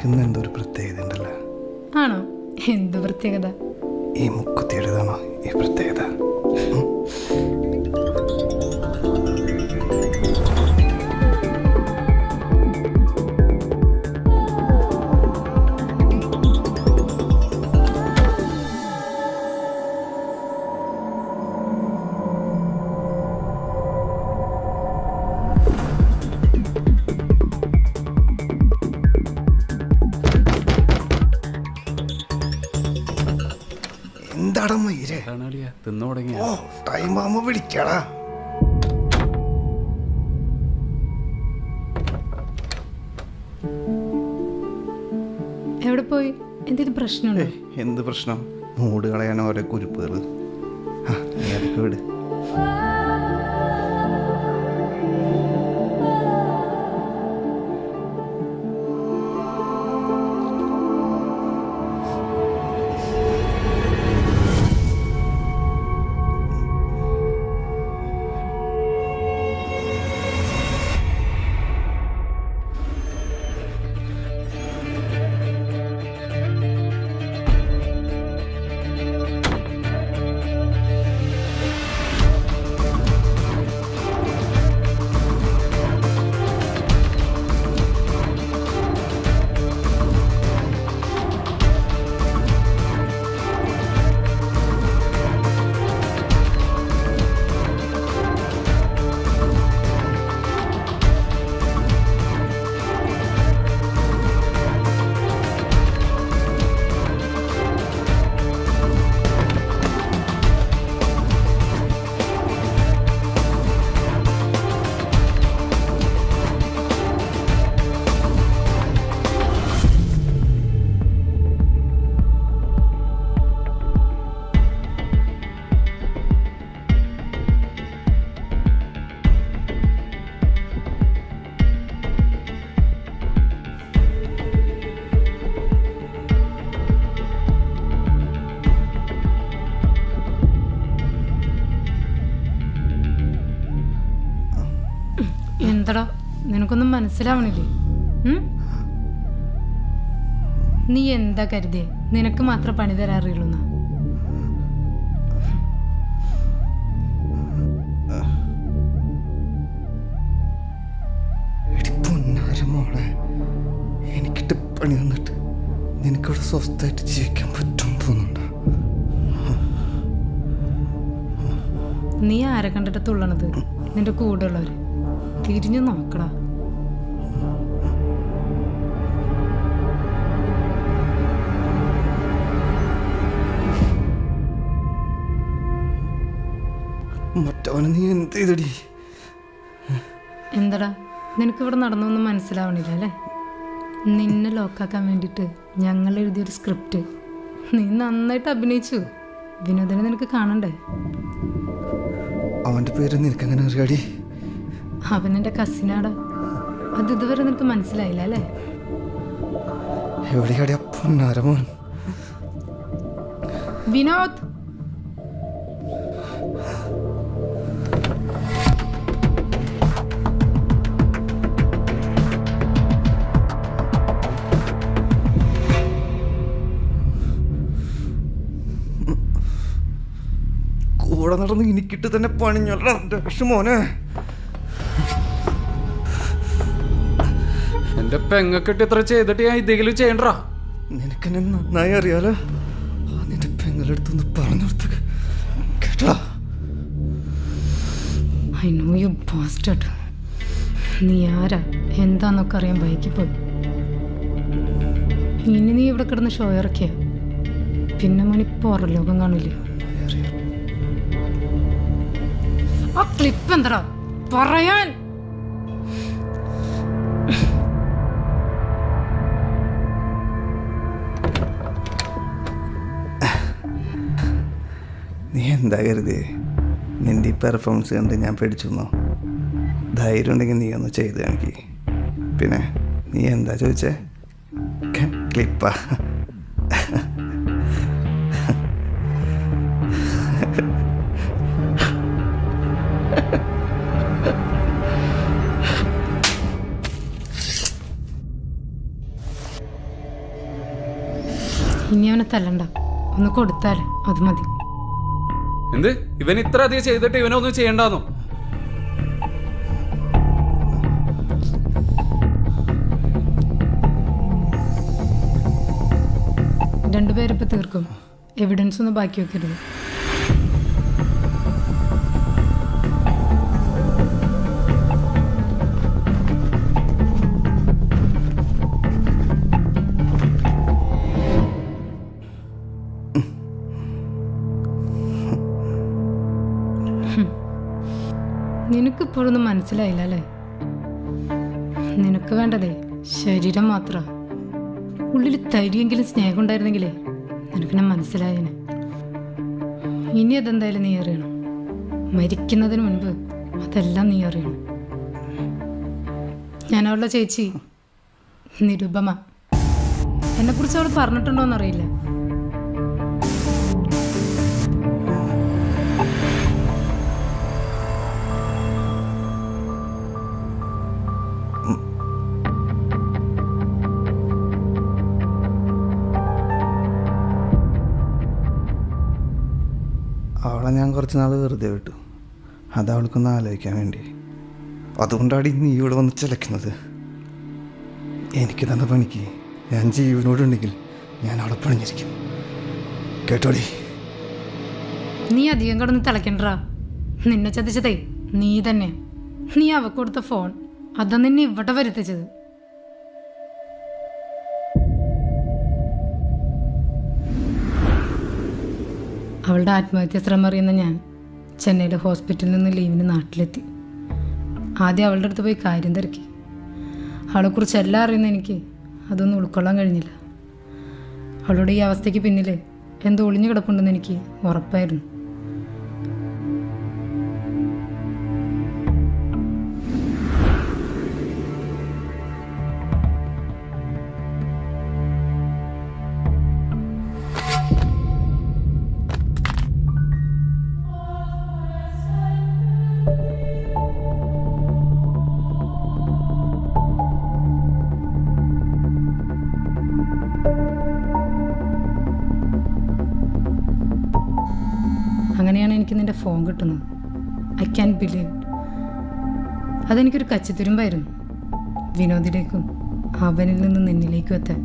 നിനക്കിന്ന് എന്തൊരു പ്രത്യേകത ഉണ്ടല്ലോ. ആണോ? എന്ത് പ്രത്യേകത? ഈ മുക്കുത്തിയുടേതാണോ ഈ പ്രത്യേകത? എന്താടാ മയിരേ, തിന്നു തുടങ്ങിയ ടൈം ആവുമ്പോ വിളിക്കാടാ. എവിടെ പോയി? എന്തെങ്കിലും പ്രശ്നമുണ്ടോ? എന്ത് പ്രശ്നം? മൂട് കളയാൻ ഓരോ കുരുപ്പുകൾ. നീ അതൊക്കെ വിട്. എന്താടാ, നിനക്കൊന്നും മനസ്സിലാവണില്ലേ? നീ എന്താ കരുതിയേ നിനക്ക് മാത്രം പണി തരാറിയുള്ളൂ? മോളെ, എനിക്കിട്ട് പണി തന്നിട്ട് നിനക്കിവിടെ സ്വസ്ഥമായിട്ട് ജീവിക്കാൻ പറ്റും തോന്നുന്നുണ്ടോ? നീ ആരെ കണ്ടിട്ട് തുള്ളണത്? നിന്റെ കൂടെ ഉള്ളവര്. തിരിഞ്ഞു നോക്കടാ. മറ്റവന് നീ എന്ത് ചെയ്തടി? എന്താടാ, നിനക്കിവിടെ നടന്നൊന്നും മനസ്സിലാവണില്ല അല്ലേ? നിന്നെ ലോക്കാക്കാൻ വേണ്ടിയിട്ട് ഞങ്ങൾ എഴുതിയൊരു സ്ക്രിപ്റ്റ് നീ നന്നായിട്ട് അഭിനയിച്ചു. വിനോദനെ നിനക്ക് കാണണ്ടേ? അവൻ്റെ പേര് നിനക്കങ്ങനെ അറിയാടി? അവനെൻ്റെ കസിനാടാ. അത് ഇതുവരെ നിനക്ക് മനസ്സിലായില്ല അല്ലേ? എവിടെയാടി പൊന്നാരമോൻ? വിനോദ്, കൂടെ നടന്ന് എനിക്കിട്ട് തന്നെ പണിഞ്ഞോളാ മോനെ. എന്റെ പെങ്ങക്കെട്ട് ഇത്ര ചെയ്തിട്ട് ഞാൻ ഇതെങ്കിലും ചെയ്യണ്ടാ. നിനക്കെന്നെ നന്നായി അറിയാലോ. നിന്റെ പെങ്ങളെടുത്തൊന്ന് പറഞ്ഞോർത്തക്ക് കേട്ടാ. I know you bastard. നീ ആരാ എന്താന്നൊക്കെ അറിയാൻ ബൈക്കിൽ പോയി. ഇനി നീ ഇവിടെ കിടന്ന് ഷോ ഇറക്കിയ പിന്നെ മണി പുറലോകം കാണില്ലേ? ആ ക്ലിപ്പ് എന്താ പറയാൻ? നീ എന്താ കരുതിയേ? നിൻ്റെ ഈ പെർഫോമൻസ് കണ്ട് ഞാൻ പേടിച്ചെന്നോ? ധൈര്യം ഉണ്ടെങ്കിൽ നീ ഒന്ന് ചെയ്ത് കാണിക്ക്. പിന്നെ നീ എന്താ ചോദിച്ചേ? ക്ലിപ്പാ? ഇനി അവനെ തല്ലണ്ട, ഒന്ന് കൊടുത്താലേ അത് മതി. എന്ത് ഇവൻ ഇത്ര അധികം ചെയ്തിട്ട് ഇവനൊന്നും ചെയ്യണ്ടെന്നോ? രണ്ടുപേരിപ്പോൾ തീർക്കും, എവിഡൻസ് ഒന്നും ബാക്കി വെക്കരുത്. നിനക്കിപ്പോഴൊന്നും മനസ്സിലായില്ല അല്ലേ? നിനക്ക് വേണ്ടതേ ശരീരം മാത്രം. ഉള്ളിൽ തരിയെങ്കിലും സ്നേഹം ഉണ്ടായിരുന്നെങ്കിലേ നിനക്കെന്നെ മനസ്സിലായേനെ. ഇനി അതെന്തായാലും നീ അറിയണം. മരിക്കുന്നതിന് മുൻപ് അതെല്ലാം നീ അറിയണം. ഞാൻ അവളുടെ ചേച്ചി നിരുപമ. എന്നെക്കുറിച്ച് അവൾ പറഞ്ഞിട്ടുണ്ടോയെന്നറിയില്ല. അവളെ ഞാൻ കുറച്ച് നാൾ വെറുതെ വിട്ടു. അത് അവൾക്കൊന്ന് ആലോചിക്കാൻ വേണ്ടി. അതുകൊണ്ടാണ് നീ ഇവിടെ വന്ന് ചിലക്കുന്നത്. എനിക്ക് തന്ന പണിക്ക് ഞാൻ ജീവനോടുണ്ടെങ്കിൽ ഞാൻ അവിടെ പണിഞ്ഞിരിക്കും. കേട്ടോടി. നീ അധികം കിടന്ന് തിളക്കണ്ടാ. നിന്നെ ചതിച്ചതേ നീ തന്നെ. നീ അവക്ക് കൊടുത്ത ഫോൺ അതാ നിന്നെ ഇവിടെ വരുത്തിച്ചത്. അവളുടെ ആത്മഹത്യ ശ്രമം അറിയുന്ന ഞാൻ ചെന്നൈയിലെ ഹോസ്പിറ്റലിൽ നിന്ന് ലീവിന് നാട്ടിലെത്തി. ആദ്യം അവളുടെ അടുത്ത് പോയി കാര്യം തിരക്കി. അവളെക്കുറിച്ച് എല്ലാം അറിയുന്ന എനിക്ക് അതൊന്നും ഉൾക്കൊള്ളാൻ കഴിഞ്ഞില്ല. അവളുടെ ഈ അവസ്ഥയ്ക്ക് പിന്നിൽ എന്തോ ഒളിഞ്ഞു കിടപ്പുണ്ടെന്ന് എനിക്ക് ഉറപ്പായിരുന്നു. അങ്ങനെയാണ് എനിക്ക് നിൻ്റെ ഫോൺ കിട്ടുന്നത്. I can believe. അതെനിക്കൊരു കച്ചിത്തുരുമ്പായിരുന്നു വിനോദിലേക്കും അവനിൽ നിന്ന് നിന്നിലേക്കും എത്താൻ.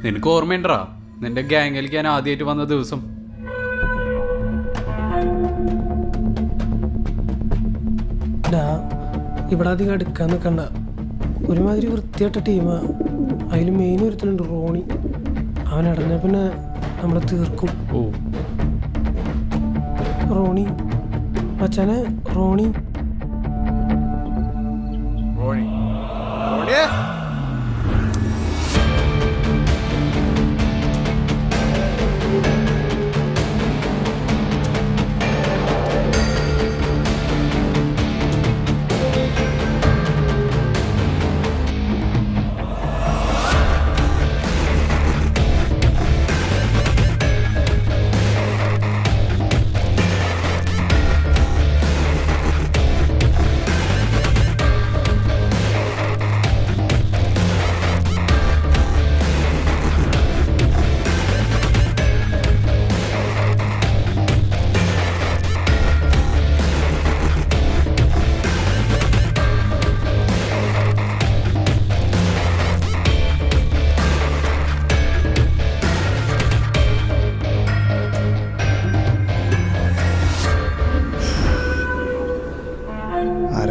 നിനക്ക് ഓർമ്മയുണ്ടാ നിന്റെ ഗ്യാങ്ങിലേക്ക് ഞാൻ ആദ്യമായിട്ട് വന്ന ദിവസം? ഇവിടെ അധികം എടുക്കാൻ നിൽക്കണ്ട. ഒരുമാതിരി വൃത്തിയായിട്ട ടീമാ. അതിൽ മെയിൻ ഒരുത്തനുണ്ട് റോണി. അവൻ അടഞ്ഞ പിന്നെ നമ്മളെ തീർക്കും. ഓ റോണി മച്ചാനെ, റോണി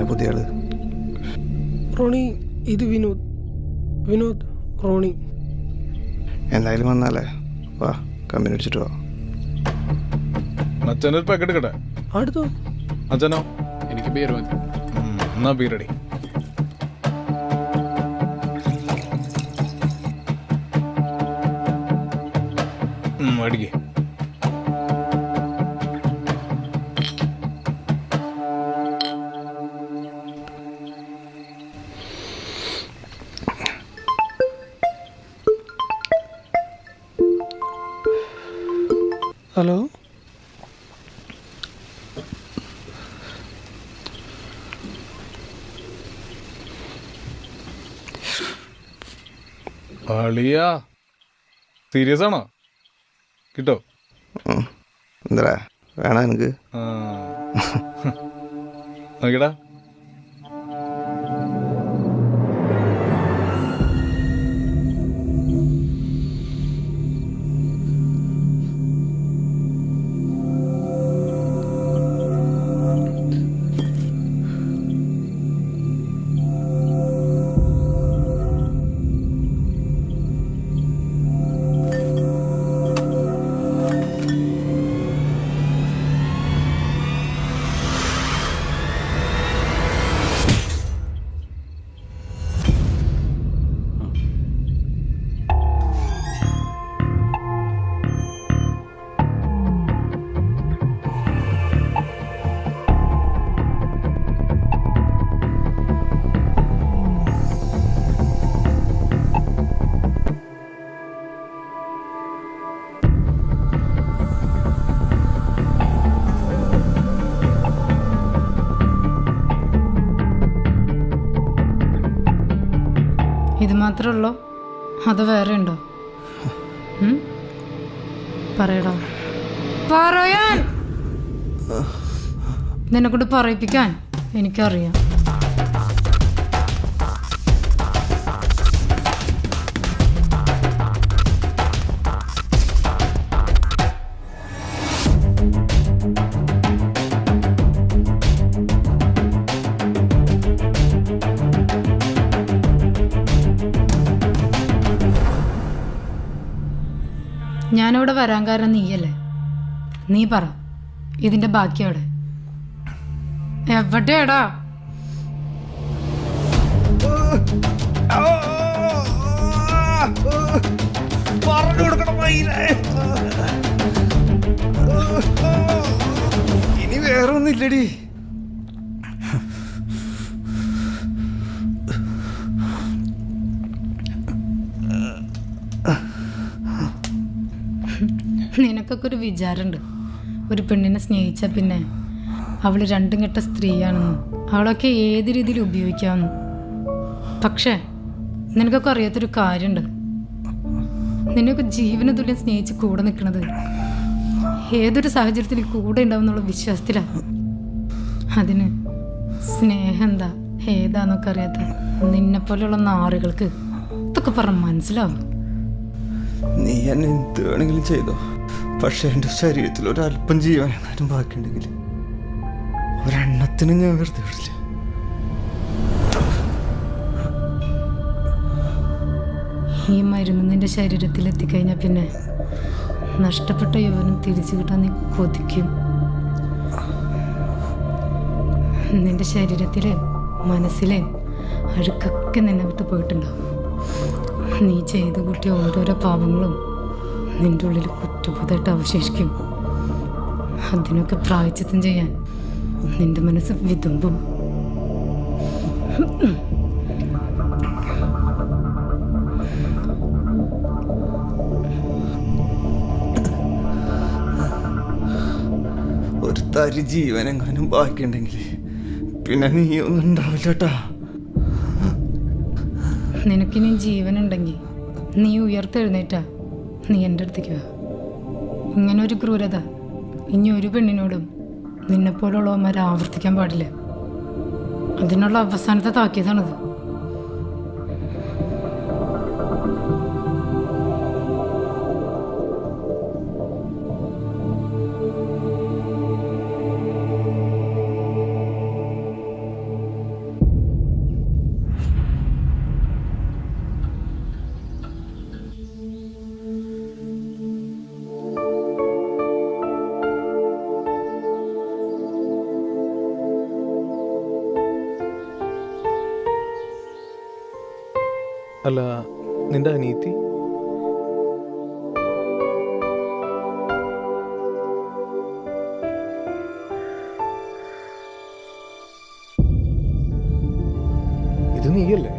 പുതിയ ആള്? റോണി ഇത് വിനോദ്. വിനോദ് റോണി. എന്തായാലും വന്നാലേ വാ കമ്പനി അടിച്ചിട്ട് വാ. അച്ഛനൊരു പാക്കറ്റ് കിട്ടെ. അടുത്തോ? അച്ഛനോ? എനിക്ക് ബിയർ മതി. എന്നാ ബീറടി. അടിക്കേ. ഹലോ, അളിയാ സീരിയസ് ആണോ? കിട്ടോ? എന്താ വേണ എനിക്ക്? നോക്കിടാ. ഇത് മാത്രമേ ഉള്ളോ അത് വേറെ ഉണ്ടോ? പറയടാ, പറയാൻ. നിന്നെക്കൊണ്ട് പറയിപ്പിക്കാൻ എനിക്കറിയാം. ഞാനിവിടെ വരാൻ കാരണം നീയല്ലേ? നീ പറ, ഇതിന്റെ ബാക്കി എവിടെ? എവിടെയാടാ? ഇനി വേറൊന്നുമില്ലടി. നിനക്കൊക്കെ ഒരു വിചാരമുണ്ട്, ഒരു പെണ്ണിനെ സ്നേഹിച്ച പിന്നെ അവൾ രണ്ടും കെട്ട സ്ത്രീയാണെന്നും അവളൊക്കെ ഏത് രീതിയിൽ ഉപയോഗിക്കാമെന്നും. പക്ഷേ നിനക്കൊക്കെ അറിയാത്തൊരു കാര്യമുണ്ട്. നിന്നെയൊക്കെ ജീവന തുല്യം സ്നേഹിച്ച് കൂടെ നിൽക്കുന്നത് ഏതൊരു സാഹചര്യത്തിൽ കൂടെ ഉണ്ടാവും എന്നുള്ള വിശ്വാസത്തിലാണ്. അതിന് സ്നേഹം എന്താ ഏതാന്നൊക്കെ അറിയാത്ത നിന്നെപ്പോലെയുള്ള നാറുകൾക്ക് ഇതൊക്കെ പറഞ്ഞ് മനസ്സിലാവും. നീ എന്നെ എന്ത് വേണമെങ്കിലും ചെയ്തോ, പക്ഷെ എൻ്റെ ശരീരത്തിൽ ഒരല്പം ജീവൻ എങ്ങാനും ബാക്കിയുണ്ടെങ്കിൽ ഒരെണ്ണത്തിനും ഞാൻ വെറുതെ വിടില്ല. ഈ മരുന്ന് നിന്റെ ശരീരത്തിൽ എത്തിക്കഴിഞ്ഞാൽ പിന്നെ നഷ്ടപ്പെട്ട യൗവനം തിരിച്ചു കിട്ടാൻ നീ കൊതിക്കും. നിന്റെ ശരീരത്തിലെ മനസ്സിലെ അഴുക്കൊക്കെ നിന്നെ വിട്ട് പോയിട്ടുണ്ടാവും. നീ ചെയ്തു കൂട്ടിയ ഓരോരോ പാപങ്ങളും നിന്റെ ഉള്ളിൽ കുറ്റബോധമായിട്ട് അവശേഷിക്കും. അതിനൊക്കെ പ്രായച്ചിത്തം ചെയ്യാൻ നിന്റെ മനസ്സ് വിതുമ്പും. ഒരു തരി ജീവൻ എങ്ങാനും ബാക്കിയുണ്ടെങ്കിൽ പിന്നെ നീ ഒന്നും ഉണ്ടാവില്ലട്ടാ. നിനക്കിനി ജീവനുണ്ടെങ്കിൽ നീ ഉയർത്തെഴുന്നേറ്റാ നീ എൻ്റെ അടുത്തേക്ക് വാ. ഇങ്ങനെ ഒരു ക്രൂരത ഇനി ഒരു പെണ്ണിനോടും നിന്നെപ്പോലുള്ളവന്മാരെ ആവർത്തിക്കാൻ പാടില്ല. അതിനുള്ള അവസാനത്തെ താക്കീതാണിത്. അല്ല നിന്റെ അനീതി ഇത് നീയല്ലേ?